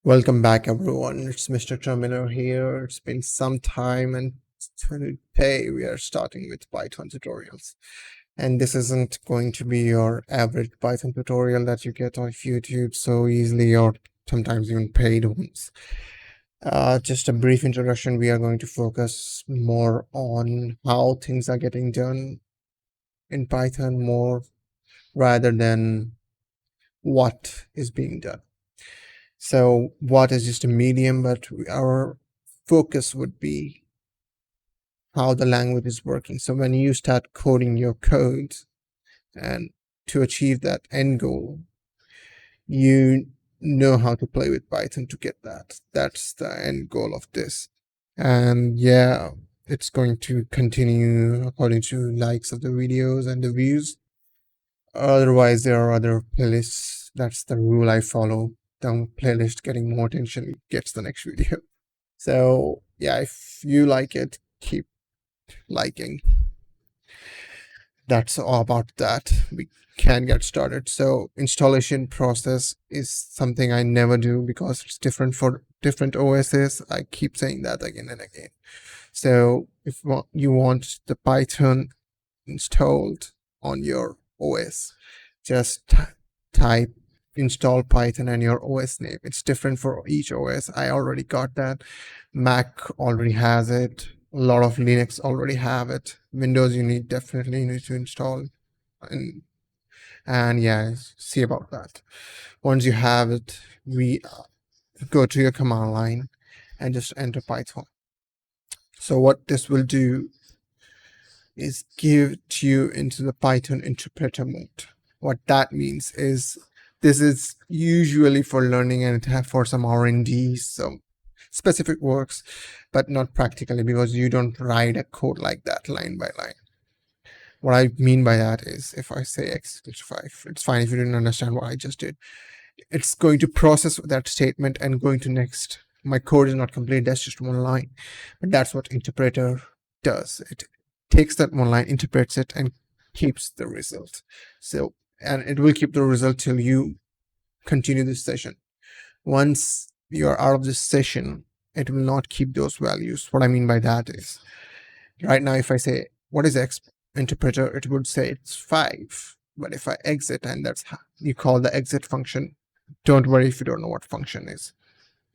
Welcome back, everyone. It's Mr. Terminer here. It's been some time, and today we are starting with Python tutorials. And this isn't going to be your average Python tutorial that you get on YouTube so easily, or sometimes even paid ones. Just a brief introduction. We are going to focus more on how things are getting done in Python more rather than what is being done. So what is just a medium, but our focus would be how the language is working. So when you start coding your code and to achieve that end goal, you know how to play with Python to get that. That's the end goal of this. And yeah, it's going to continue according to likes of the videos and the views. Otherwise, there are other playlists. That's the rule I follow. The playlist getting more attention gets the next video. So yeah, if you like it, keep liking. That's all about that. We can get started. So installation process is something I never do because it's different for different OSs. I keep saying that again and again. So if you want the Python installed on your OS, just type install Python and your OS name. It's different for each OS. I already got that. Mac already has it. A lot of Linux already have it. Windows you definitely need to install. And yeah, see about that. Once you have it, we go to your command line and just enter Python. So what this will do is give you into the Python interpreter mode. What that means is this is usually for learning and for some R&D, so specific works, but not practically because you don't write a code like that line by line. What I mean by that is if I say x5, it's fine if you didn't understand what I just did. It's going to process that statement and going to next. My code is not complete, that's just one line. But that's what interpreter does. It takes that one line, interprets it, and keeps the result. So, and it will keep the result till you continue this session. Once you are out of this session, it will not keep those values. What I mean by that is, right now, if I say, what is X interpreter, it would say it's 5. But if I exit, and that's how you call the exit function, don't worry if you don't know what function is.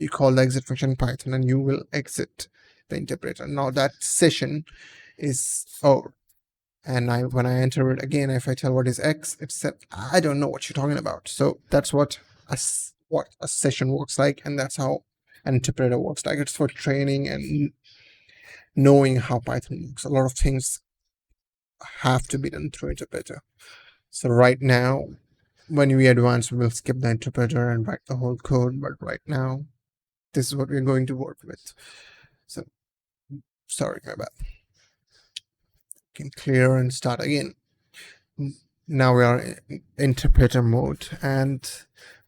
You call the exit function in Python and you will exit the interpreter. Now that session is over. And when I enter it again, if I tell what is X, it said, I don't know what you're talking about. So that's what a session works like. And that's how an interpreter works like. It's for training and knowing how Python works. A lot of things have to be done through interpreter. So right now, when we advance, we'll skip the interpreter and write the whole code. But right now, this is what we're going to work with. So sorry, my bad. Can clear and start again. Now we are in interpreter mode. And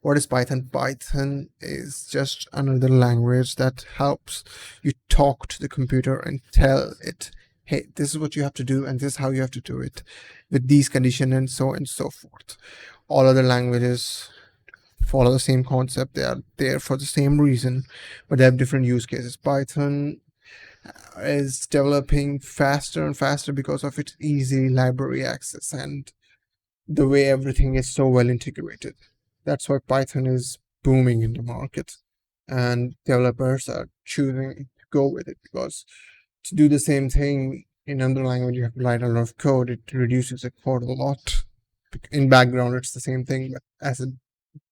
what is Python? Python is just another language that helps you talk to the computer and tell it, hey, this is what you have to do and this is how you have to do it with these conditions and so forth. All other languages follow the same concept. They are there for the same reason, but they have different use cases. Python is developing faster and faster because of its easy library access and the way everything is so well integrated. That's why Python is booming in the market, and developers are choosing to go with it because to do the same thing in another language, you have to write a lot of code. It reduces the code a lot. In background, it's the same thing, but as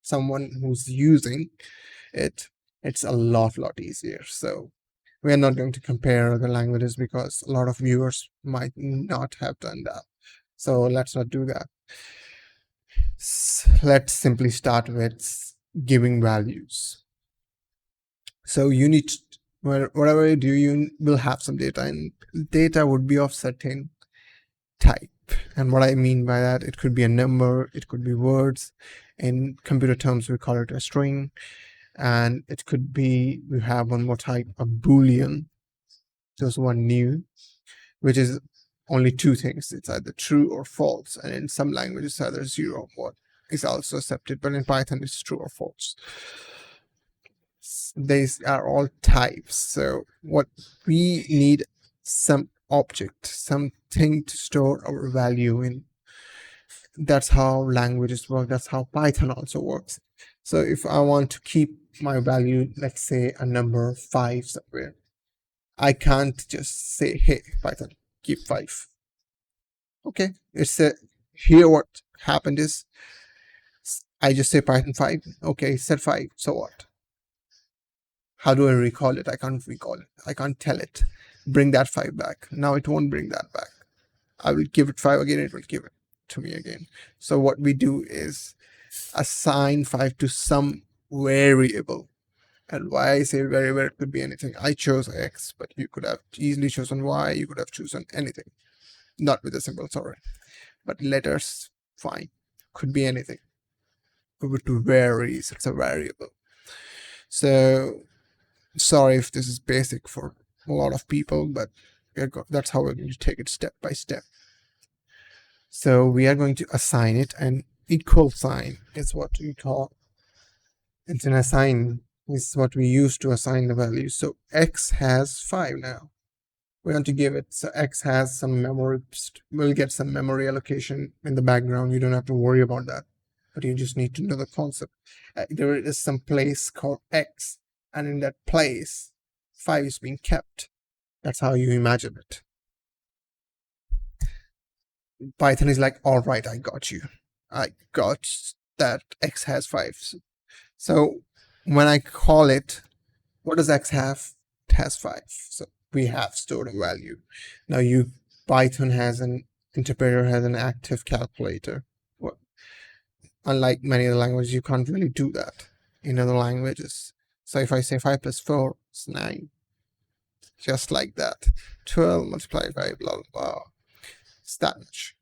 someone who's using it, it's a lot easier. So we are not going to compare other languages because a lot of viewers might not have done that. So let's not do that. Let's simply start with giving values. So you need to, whatever you do, you will have some data, and data would be of certain type. And what I mean by that, it could be a number, it could be words. In computer terms, we call it a string. And it could be, we have one more type, a Boolean, just one new, which is only two things. It's either true or false. And in some languages, either 0 or 1 is also accepted. But in Python, it's true or false. these are all types. So what we need, some object, something to store our value in. That's how languages work. That's how Python also works. So if I want to keep my value, let's say a number 5 somewhere, I can't just say, hey, Python, keep 5. Okay, it's a, here what happened is I just say Python 5. Okay, set 5. So what? How do I recall it? I can't recall it. I can't tell it, bring that 5 back. Now it won't bring that back. I will give it 5 again. It will give it to me again. So what we do is assign 5 to some variable. And why I say variable, it could be anything. I chose X, but you could have easily chosen Y. You could have chosen anything. Not with a symbol, sorry. But letters, fine. Could be anything. Over to varies, it's a variable. So sorry if this is basic for a lot of people, but that's how we're going to take it step by step. So we are going to assign it, and equal sign is what we call, it's an assign, is what we use to assign the value. So X has 5 now. We're going to give it, so X has some memory, we'll get some memory allocation in the background. You don't have to worry about that, but you just need to know the concept. There is some place called X, and in that place, 5 is being kept. That's how you imagine it. Python is like, all right, I got you. I got that X has 5. So when I call it, what does X have? It has 5. So we have stored a value. Now Python has an interpreter, has an active calculator. Well, unlike many other languages, you can't really do that in other languages. So if I say 5 plus 4 is 9, just like that. 12 multiplied by blah, blah, blah. It's that much.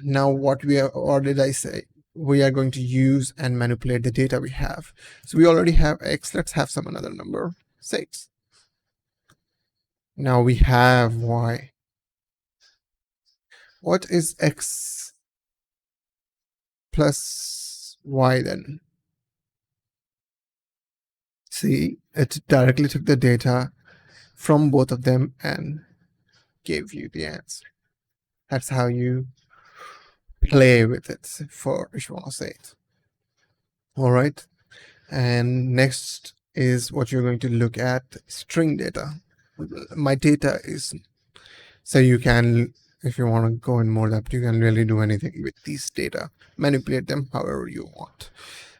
Now what did I say? We are going to use and manipulate the data we have. So we already have X. Let's have some another number, 6. Now we have Y. What is X plus Y then? See, it directly took the data from both of them and gave you the answer. That's how you play with it, for if you want to say it. All right. And next is what you're going to look at, string data. My data is, so you can, if you want to go in more depth, you can really do anything with these data, manipulate them however you want.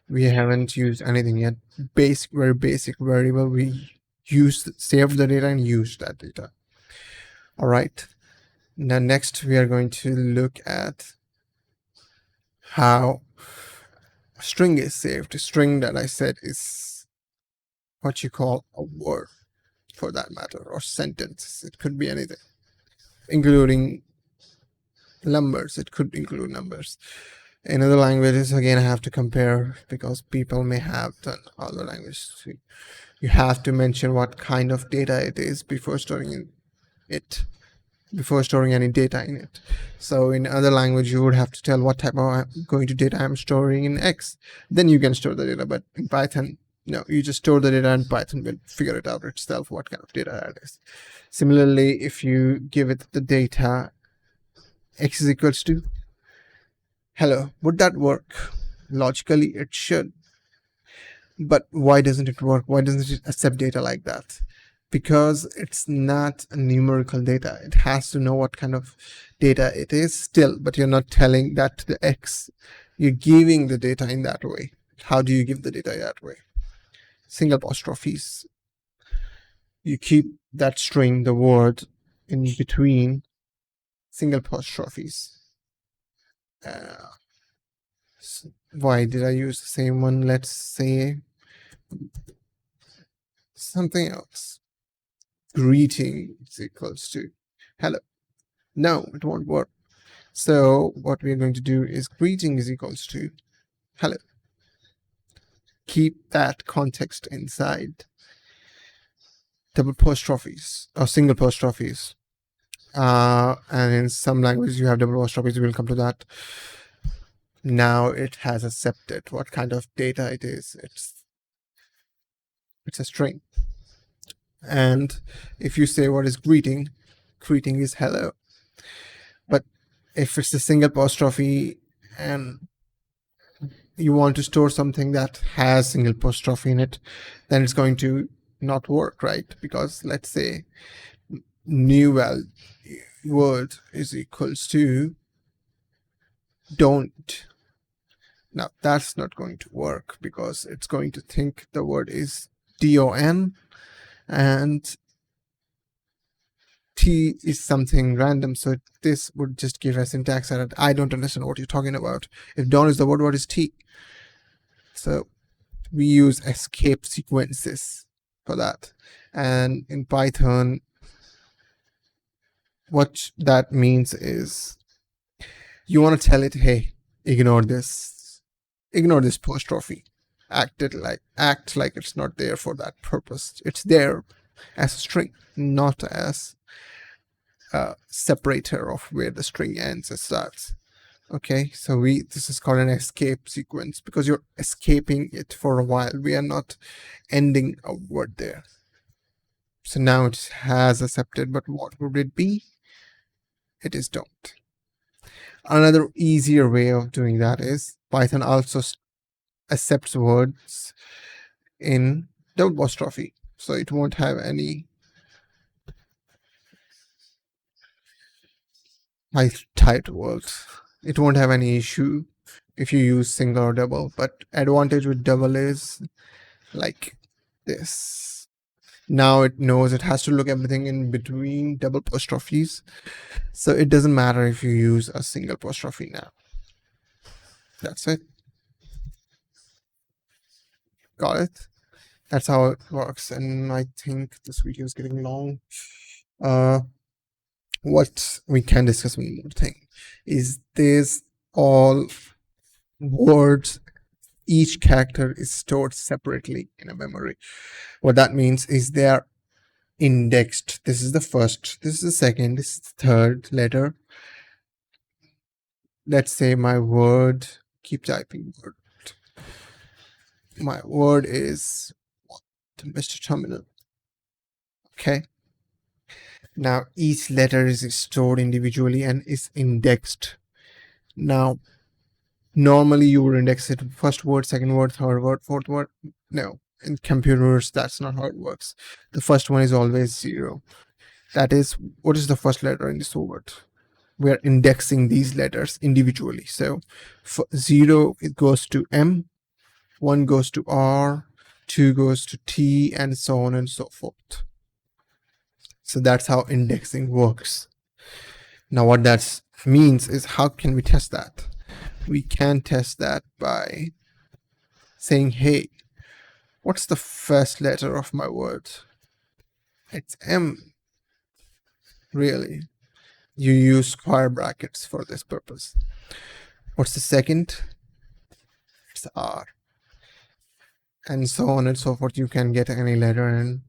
We haven't used anything yet. Very basic variable. We saved the data and used that data. All right. Now next we are going to look at how a string is saved. A string that I said is what you call a word, for that matter, or sentence. It could be anything, including numbers. It could include numbers. In other languages, again, I have to compare because people may have done other languages. You have to mention what kind of data it is before storing any data in it. So in other language, you would have to tell what type of data I'm storing in X. Then you can store the data. But in Python, no, you just store the data and Python will figure it out itself what kind of data it is. Similarly, if you give it the data X is equals to hello, would that work? Logically, it should. But why doesn't it work? Why doesn't it accept data like that? Because it's not a numerical data. It has to know what kind of data it is still, but you're not telling that to the X. You're giving the data in that way. How do you give the data that way? Single apostrophes. You keep that string, the word, in between single apostrophes. Why did I use the same one? Let's say something else. Greeting is equals to hello. No, it won't work. So what we're going to do is greeting is equals to hello. Keep that context inside double apostrophes or single apostrophes. And in some languages you have double apostrophes. We'll come to that. Now it has accepted what kind of data it is. It's It's a string. And if you say what is greeting, greeting is hello. But if it's a single apostrophe and you want to store something that has single apostrophe in it, then it's going to not work, right? Because let's say new word is equals to don't. Now that's not going to work because it's going to think the word is don and T is something random, so this would just give a syntax error. I don't understand what you're talking about. If don is the word, what is T? So we use escape sequences for that. And in Python, what that means is you want to tell it, hey, ignore this apostrophe. Act like it's not there for that purpose. It's there as a string, not as a separator of where the string ends and starts. Okay, so this is called an escape sequence because you're escaping it for a while. We are not ending a word there. So now it has accepted, but what would it be? It is don't. Another easier way of doing that is Python also accepts words in double apostrophe, so it won't have any typed words. It won't have any issue if you use single or double, but advantage with double is like this. Now it knows it has to look everything in between double apostrophes, so it doesn't matter if you use a single apostrophe now. That's it. Got it? That's how it works. And I think this video is getting long. What we can discuss one more thing is this all words, each character is stored separately in a memory. What that means is they are indexed. This is the first, this is the second, this is the third letter. Let's say my word, keep typing word. My word is Mr. Terminal. Okay. Now each letter is stored individually and is indexed. Now normally you would index it first word, second word, third word, fourth word. No, in computers that's not how it works. The first one is always 0. That is, what is the first letter in this word? We are indexing these letters individually. So for 0 it goes to M, 1 goes to R, 2 goes to T, and so on and so forth. So that's how indexing works. Now what that means is, how can we test that? We can test that by saying, hey, what's the first letter of my word? It's M. Really? You use square brackets for this purpose. What's the second? It's R. And so on and so forth. You can get any letter in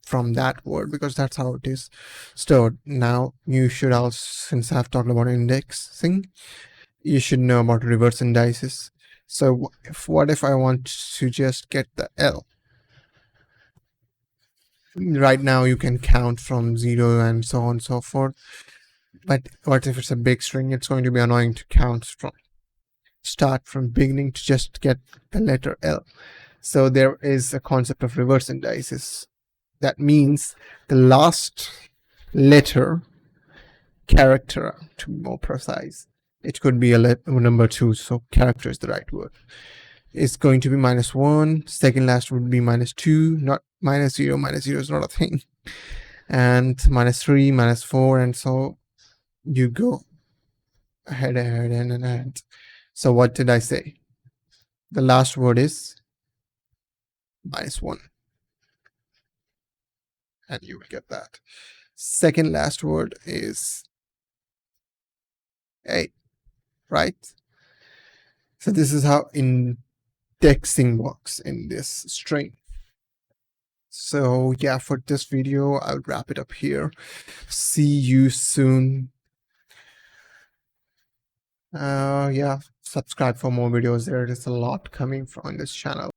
from that word because that's how it is stored. Now you should also, since I've talked about indexing, you should know about reverse indices. So what if I want to just get the L? Right now you can count from 0 and so on and so forth. But what if it's a big string? It's going to be annoying to start from beginning to just get the letter L. So there is a concept of reverse indices. That means the last letter, character to be more precise, it could be a number 2, so character is the right word, is going to be -1. Second last would be -2, not -0. -0 is not a thing. And -3, -4, and so you go ahead and ahead. So what did I say? The last word is -1. And you will get that. Second last word is A, right? So this is how indexing works in this string. So yeah, for this video, I'll wrap it up here. See you soon. Yeah, subscribe for more videos. There is a lot coming from this channel.